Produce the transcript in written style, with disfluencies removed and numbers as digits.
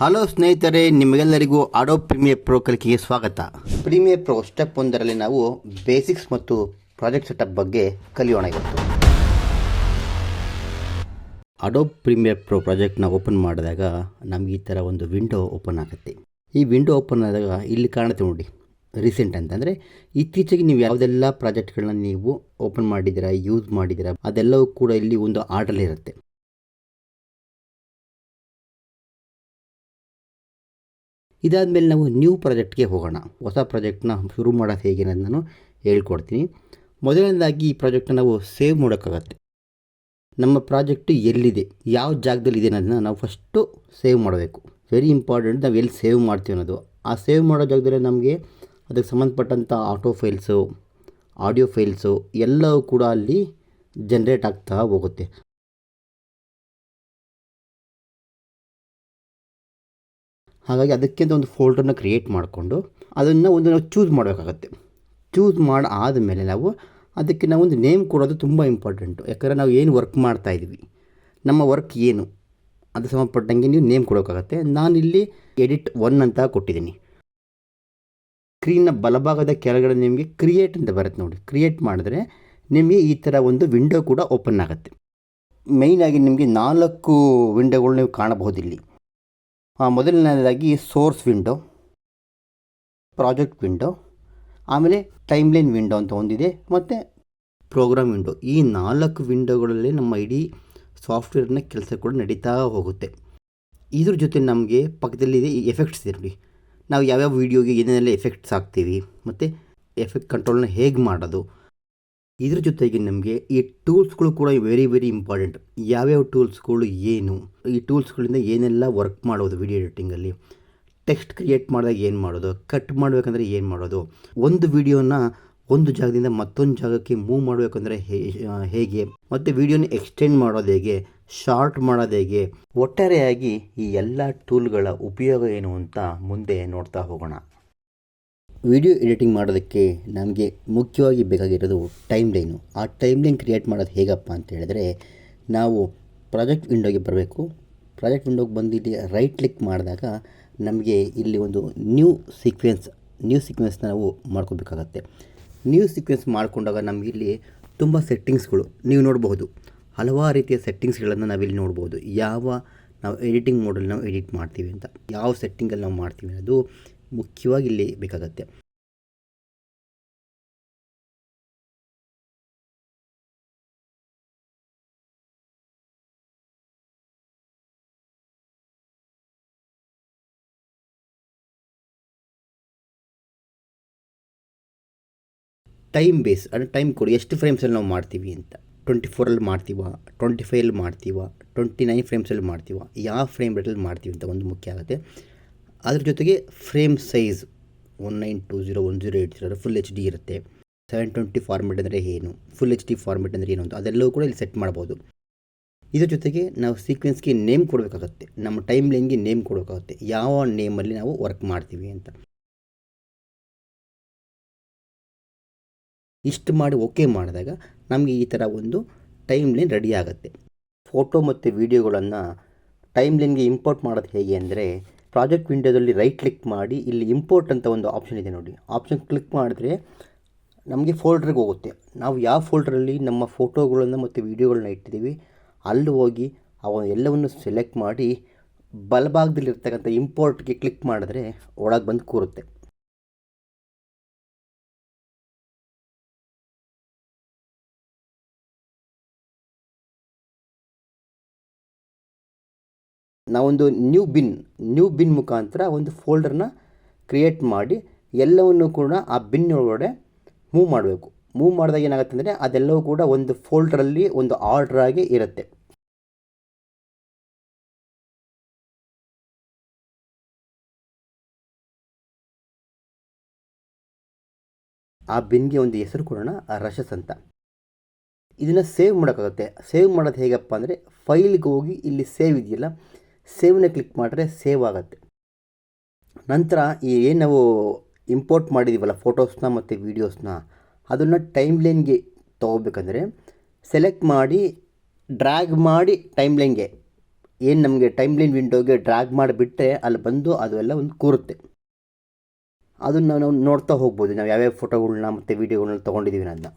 Hello ಸ್ನೇಹಿತರೆ, ನಿಮಗೆಲ್ಲರಿಗೂ adobe premier pro ಕಲಿಕೆಗೆ ಸ್ವಾಗತ. ಪ್ರೀಮಿಯರ್ ಪ್ರೋ ಸ್ಟೆಪ್ 1ರಲ್ಲಿ ನಾವು ಬೇಸಿಕ್ಸ್ ಮತ್ತು ಪ್ರಾಜೆಕ್ಟ್ ಸೆಟಪ್ ಬಗ್ಗೆ ಕಲಿಯೋಣ. ಇವತ್ತು ಅಡೋಬ್ ಪ್ರೀಮಿಯರ್ ಪ್ರೋ ಪ್ರಾಜೆಕ್ಟ್ನ ಓಪನ್ ಮಾಡಿದಾಗ ನಮಗೆ ಈ ಥರ ಒಂದು ವಿಂಡೋ ಓಪನ್ ಆಗುತ್ತೆ. ಈ ವಿಂಡೋ ಓಪನ್ ಆದಾಗ ಇಲ್ಲಿ ಕಾಣುತ್ತೆ ನೋಡಿ, ರೀಸೆಂಟ್ ಅಂತಂದರೆ ಇತ್ತೀಚೆಗೆ ನೀವು ಯಾವುದೆಲ್ಲ ಪ್ರಾಜೆಕ್ಟ್ಗಳನ್ನ ನೀವು ಓಪನ್ ಮಾಡಿದ್ದೀರಾ, ಯೂಸ್ ಮಾಡಿದ್ದೀರಾ, ಅದೆಲ್ಲವೂ ಕೂಡ ಇಲ್ಲಿ ಒಂದು ಆರ್ಡರಲ್ಲಿರುತ್ತೆ. ಇದಾದಮೇಲೆ ನಾವು ನ್ಯೂ ಪ್ರಾಜೆಕ್ಟ್ಗೆ ಹೋಗೋಣ. ಹೊಸ ಪ್ರಾಜೆಕ್ಟ್ನ ಶುರು ಮಾಡೋದು ಹೇಗೆ ಅನ್ನೋದು ನಾನು ಹೇಳ್ಕೊಡ್ತೀನಿ. ಮೊದಲನೇದಾಗಿ ಈ ಪ್ರಾಜೆಕ್ಟ್ನ ನಾವು ಸೇವ್ ಮಾಡೋಕ್ಕಾಗತ್ತೆ. ನಮ್ಮ ಪ್ರಾಜೆಕ್ಟು ಎಲ್ಲಿದೆ, ಯಾವ ಜಾಗದಲ್ಲಿ ಇದೆ ಅನ್ನೋದನ್ನ ನಾವು ಫಸ್ಟು ಸೇವ್ ಮಾಡಬೇಕು. ವೆರಿ ಇಂಪಾರ್ಟೆಂಟ್, ನಾವು ಎಲ್ಲಿ ಸೇವ್ ಮಾಡ್ತೀವಿ ಅನ್ನೋದು. ಆ ಸೇವ್ ಮಾಡೋ ಜಾಗದಲ್ಲಿ ನಮಗೆ ಅದಕ್ಕೆ ಸಂಬಂಧಪಟ್ಟಂಥ ಆಟೋ ಫೈಲ್ಸು, ಆಡಿಯೋ ಫೈಲ್ಸು ಎಲ್ಲವೂ ಕೂಡ ಅಲ್ಲಿ ಜನ್ರೇಟ್ ಆಗ್ತಾ ಹೋಗುತ್ತೆ. ಹಾಗಾಗಿ ಅದಕ್ಕಿಂತ ಒಂದು ಫೋಲ್ಡರ್ನ ಕ್ರಿಯೇಟ್ ಮಾಡಿಕೊಂಡು ಅದನ್ನು ನಾವು ಚೂಸ್ ಮಾಡಬೇಕಾಗತ್ತೆ. ಚೂಸ್ ಆದಮೇಲೆ ನಾವು ಅದಕ್ಕೆ ನಾವೊಂದು ನೇಮ್ ಕೊಡೋದು ತುಂಬ ಇಂಪಾರ್ಟೆಂಟು. ಯಾಕಂದರೆ ನಾವು ಏನು ವರ್ಕ್ ಮಾಡ್ತಾಯಿದ್ವಿ, ನಮ್ಮ ವರ್ಕ್ ಏನು, ಅದು ಸಂಬಂಧಪಟ್ಟಂಗೆ ನೀವು ನೇಮ್ ಕೊಡೋಕ್ಕಾಗತ್ತೆ. ನಾನಿಲ್ಲಿ ಎಡಿಟ್ 1 ಅಂತ ಕೊಟ್ಟಿದ್ದೀನಿ. ಸ್ಕ್ರೀನ್ನ ಬಲಭಾಗದ ಕೆಳಗಡೆ ನಿಮಗೆ ಕ್ರಿಯೇಟ್ ಅಂತ ಬರುತ್ತೆ ನೋಡಿ. ಕ್ರಿಯೇಟ್ ಮಾಡಿದ್ರೆ ನಿಮಗೆ ಈ ಥರ ಒಂದು ವಿಂಡೋ ಕೂಡ ಓಪನ್ ಆಗುತ್ತೆ. ಮೇಯ್ನಾಗಿ ನಿಮಗೆ 4 ವಿಂಡೋಗಳು ನೀವು ಕಾಣಬಹುದಿಲ್ಲಿ. ಮೊದಲನೇದಾಗಿ ಸೋರ್ಸ್ ವಿಂಡೋ, ಪ್ರಾಜೆಕ್ಟ್ ವಿಂಡೋ, ಆಮೇಲೆ ಟೈಮ್ಲೈನ್ ವಿಂಡೋ ಅಂತ ಒಂದಿದೆ, ಮತ್ತು ಪ್ರೋಗ್ರಾಮ್ ವಿಂಡೋ. ಈ 4 ವಿಂಡೋಗಳಲ್ಲಿ ನಮ್ಮ ಇಡೀ ಸಾಫ್ಟ್ವೇರ್ನ ಕೆಲಸ ಕೂಡ ನಡೀತಾ ಹೋಗುತ್ತೆ. ಇದ್ರ ಜೊತೆ ನಮಗೆ ಪಕ್ಕದಲ್ಲಿದೆ ಈ ಎಫೆಕ್ಟ್ಸ್ ಇದೆ ನೋಡಿ. ನಾವು ಯಾವ್ಯಾವ ವೀಡಿಯೋಗೆ ಏನೇನೆಲ್ಲ ಎಫೆಕ್ಟ್ಸ್ ಹಾಕ್ತೀವಿ ಮತ್ತು ಎಫೆಕ್ಟ್ ಕಂಟ್ರೋಲ್ನ ಹೇಗೆ ಮಾಡೋದು. ಇದ್ರ ಜೊತೆಗೆ ನಮಗೆ ಈ ಟೂಲ್ಸ್ಗಳು ಕೂಡ ವೆರಿ ವೆರಿ ಇಂಪಾರ್ಟೆಂಟ್. ಯಾವ್ಯಾವ ಟೂಲ್ಸ್ಗಳು ಏನು, ಈ ಟೂಲ್ಸ್ಗಳಿಂದ ಏನೆಲ್ಲ ವರ್ಕ್ ಮಾಡೋದು ವಿಡಿಯೋ ಎಡಿಟಿಂಗಲ್ಲಿ, ಟೆಕ್ಸ್ಟ್ ಕ್ರಿಯೇಟ್ ಮಾಡಿದಾಗ ಏನು ಮಾಡೋದು, ಕಟ್ ಮಾಡಬೇಕಂದ್ರೆ ಏನು ಮಾಡೋದು, ಒಂದು ವಿಡಿಯೋನ ಒಂದು ಜಾಗದಿಂದ ಮತ್ತೊಂದು ಜಾಗಕ್ಕೆ ಮೂವ್ ಮಾಡಬೇಕಂದ್ರೆ ಹೇಗೆ, ಮತ್ತು ವಿಡಿಯೋನ ಎಕ್ಸ್ಟೆಂಡ್ ಮಾಡೋದು ಹೇಗೆ, ಶಾರ್ಟ್ ಮಾಡೋದು ಹೇಗೆ, ಒಟ್ಟಾರೆಯಾಗಿ ಈ ಎಲ್ಲ ಟೂಲ್ಗಳ ಉಪಯೋಗ ಏನು ಅಂತ ಮುಂದೆ ನೋಡ್ತಾ ಹೋಗೋಣ. ವಿಡಿಯೋ ಎಡಿಟಿಂಗ್ ಮಾಡೋದಕ್ಕೆ ನಮಗೆ ಮುಖ್ಯವಾಗಿ ಬೇಕಾಗಿರೋದು ಟೈಮ್ ಲೈನು. ಆ ಟೈಮ್ ಲೈನ್ ಕ್ರಿಯೇಟ್ ಮಾಡೋದು ಹೇಗಪ್ಪ ಅಂತ ಹೇಳಿದ್ರೆ, ನಾವು ಪ್ರಾಜೆಕ್ಟ್ ವಿಂಡೋಗೆ ಬರಬೇಕು. ಪ್ರಾಜೆಕ್ಟ್ ವಿಂಡೋಗೆ ಬಂದು ಇಲ್ಲಿ ರೈಟ್ ಕ್ಲಿಕ್ ಮಾಡಿದಾಗ ನಮಗೆ ಇಲ್ಲಿ ಒಂದು ನ್ಯೂ ಸೀಕ್ವೆನ್ಸ್ನ ನಾವು ಮಾಡ್ಕೋಬೇಕಾಗತ್ತೆ. ನ್ಯೂ ಸೀಕ್ವೆನ್ಸ್ ಮಾಡಿಕೊಂಡಾಗ ನಮಗೆ ಇಲ್ಲಿ ತುಂಬ ಸೆಟ್ಟಿಂಗ್ಸ್ಗಳು ನೀವು ನೋಡಬಹುದು. ಹಲವಾರು ರೀತಿಯ ಸೆಟ್ಟಿಂಗ್ಸ್ಗಳನ್ನು ನಾವಿಲ್ಲಿ ನೋಡ್ಬೋದು. ನಾವು ಎಡಿಟಿಂಗ್ ಮೋಡಲ್ಲಿ ನಾವು ಎಡಿಟ್ ಮಾಡ್ತೀವಿ ಅಂತ, ಯಾವ ಸೆಟ್ಟಿಂಗಲ್ಲಿ ನಾವು ಮಾಡ್ತೀವಿ ಅದು ಮುಖ್ಯವಾಗಿ ಇಲ್ಲಿ ಬೇಕಾಗತ್ತೆ. ಟೈಮ್ ಬೇಸ್ ಅಂದರೆ ಟೈಮ್ ಕೊಡಿ, ಎಷ್ಟು ಫ್ರೇಮ್ಸಲ್ಲಿ ನಾವು ಮಾಡ್ತೀವಿ ಅಂತ. 24ಅಲ್ಲಿ ಮಾಡ್ತೀವ, 25ಅಲ್ಲಿ ಮಾಡ್ತೀವ, 29 ಫ್ರೇಮ್ಸಲ್ಲಿ ಮಾಡ್ತೀವ, ಯಾವ ಫ್ರೇಮ್ ರೇಟಲ್ಲಿ ಮಾಡ್ತೀವಿ ಅಂತ ಒಂದು ಮುಖ್ಯ ಆಗುತ್ತೆ. ಅದ್ರ ಜೊತೆಗೆ ಫ್ರೇಮ್ ಸೈಜ್ 19201080 ಫುಲ್ HD ಇರುತ್ತೆ. 720 ಫಾರ್ಮೆಟ್ ಅಂದರೆ ಏನು, ಫುಲ್ HD ಫಾರ್ಮೆಟ್ ಅಂದರೆ ಏನು ಅಂತ ಅದೆಲ್ಲವೂ ಕೂಡ ಇಲ್ಲಿ ಸೆಟ್ ಮಾಡ್ಬೋದು. ಇದ್ರ ಜೊತೆಗೆ ನಾವು ಸೀಕ್ವೆನ್ಸ್ಗೆ ನೇಮ್ ಕೊಡಬೇಕಾಗತ್ತೆ. ನಮ್ಮ ಟೈಮ್ ಲೈನ್ಗೆ ನೇಮ್ ಕೊಡಬೇಕಾಗುತ್ತೆ, ಯಾವ ನೇಮಲ್ಲಿ ನಾವು ವರ್ಕ್ ಮಾಡ್ತೀವಿ ಅಂತ. ಇಷ್ಟು ಮಾಡಿ ಓಕೆ ಮಾಡಿದಾಗ ನಮಗೆ ಈ ಥರ ಒಂದು ಟೈಮ್ ಲೈನ್ ರೆಡಿ ಆಗುತ್ತೆ. ಫೋಟೋ ಮತ್ತು ವೀಡಿಯೋಗಳನ್ನು ಟೈಮ್ ಲೈನ್ಗೆ ಇಂಪೋರ್ಟ್ ಮಾಡೋದು ಹೇಗೆ ಅಂದರೆ, ಪ್ರಾಜೆಕ್ಟ್ ವಿಂಡೋದಲ್ಲಿ ರೈಟ್ ಕ್ಲಿಕ್ ಮಾಡಿ ಇಲ್ಲಿ ಇಂಪೋರ್ಟ್ ಅಂತ ಒಂದು ಆಪ್ಷನ್ ಇದೆ ನೋಡಿ. ಆಪ್ಷನ್ ಕ್ಲಿಕ್ ಮಾಡಿದ್ರೆ ನಮಗೆ ಫೋಲ್ಡ್ರಿಗೆ ಹೋಗುತ್ತೆ. ನಾವು ಯಾವ ಫೋಲ್ಡ್ರಲ್ಲಿ ನಮ್ಮ ಫೋಟೋಗಳನ್ನು ಮತ್ತು ವೀಡಿಯೋಗಳನ್ನ ಇಟ್ಟಿದ್ದೀವಿ ಅಲ್ಲಿ ಹೋಗಿ ಅವು ಎಲ್ಲವನ್ನು ಸೆಲೆಕ್ಟ್ ಮಾಡಿ ಬಲಭಾಗದಲ್ಲಿರ್ತಕ್ಕಂಥ ಇಂಪೋರ್ಟ್ಗೆ ಕ್ಲಿಕ್ ಮಾಡಿದ್ರೆ ಒಳಗೆ ಬಂದು ಕೂರುತ್ತೆ. ನಾವೊಂದು ನ್ಯೂ ಬಿನ್ ಮುಖಾಂತರ ಒಂದು ಫೋಲ್ಡರ್ನ ಕ್ರಿಯೇಟ್ ಮಾಡಿ ಎಲ್ಲವನ್ನು ಕೂಡ ಆ ಬಿನ್ ಒಳಗಡೆ ಮೂವ್ ಮಾಡಬೇಕು. ಮೂವ್ ಮಾಡಿದಾಗ ಏನಾಗುತ್ತೆ ಅಂದರೆ ಅದೆಲ್ಲವೂ ಕೂಡ ಒಂದು ಫೋಲ್ಡರಲ್ಲಿ ಒಂದು ಆರ್ಡರ್ ಆಗಿ ಇರುತ್ತೆ. ಆ ಬಿನ್ಗೆ ಒಂದು ಹೆಸರು ಕೊಡೋಣ, ರಶಸ್ ಅಂತ. ಇದನ್ನು ಸೇವ್ ಮಾಡೋಕ್ಕಾಗುತ್ತೆ. ಸೇವ್ ಮಾಡೋದು ಹೇಗಪ್ಪ ಅಂದರೆ, ಫೈಲ್ಗೆ ಹೋಗಿ ಇಲ್ಲಿ ಸೇವ್ ಇದೆಯಲ್ಲ, ಸೇವ್ನ ಕ್ಲಿಕ್ ಮಾಡಿದ್ರೆ ಸೇವ್ ಆಗುತ್ತೆ. ನಂತರ ಏನು ನಾವು ಇಂಪೋರ್ಟ್ ಮಾಡಿದ್ದೀವಲ್ಲ ಫೋಟೋಸ್ನ ಮತ್ತು ವೀಡಿಯೋಸ್ನ, ಅದನ್ನು ಟೈಮ್ ಲೈನ್ಗೆ ತೊಗೋಬೇಕಂದ್ರೆ ಸೆಲೆಕ್ಟ್ ಮಾಡಿ ಡ್ರ್ಯಾಗ್ ಮಾಡಿ ಟೈಮ್ ಲೈನ್ಗೆ ಏನು ನಮಗೆ ಟೈಮ್ ಲೈನ್ ವಿಂಡೋಗೆ ಡ್ರ್ಯಾಗ್ ಮಾಡಿಬಿಟ್ಟರೆ ಅಲ್ಲಿ ಬಂದು ಅದು ಎಲ್ಲ ಒಂದು ಕೂರುತ್ತೆ. ಅದನ್ನು ನಾವು ನೋಡ್ತಾ ಹೋಗ್ಬೋದು ನಾವು ಯಾವ್ಯಾವ ಫೋಟೋಗಳ್ನ ಮತ್ತು ವೀಡಿಯೋಗಳ್ನ ತೊಗೊಂಡಿದ್ದೀವಿ ಅನ್ನೋದನ್ನ.